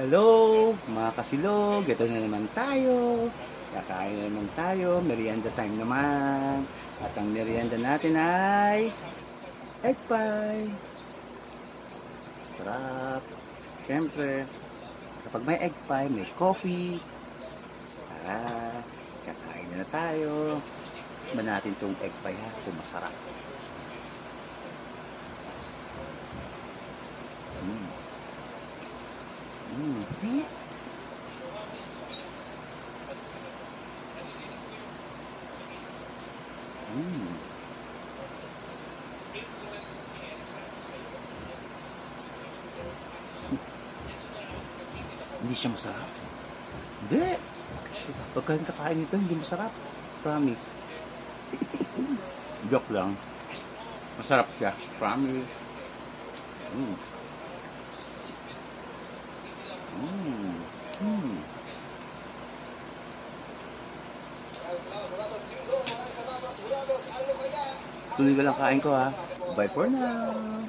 Hello, mga kasilog. Ito na naman tayo. Kakain na naman tayo. Merienda time naman. At ang merienda natin ay egg pie. Sarap. Siyempre, kapag may egg pie, may coffee. Tara, kakain na tayo. Tikman natin itong egg pie ha, kung masarap. Hindi siya masarap. Hindi. Pag kakain nito, hindi masarap. Promise. Joke lang. Masarap siya. Promise. Tuloy ka lang kain ko ha. Bye for now.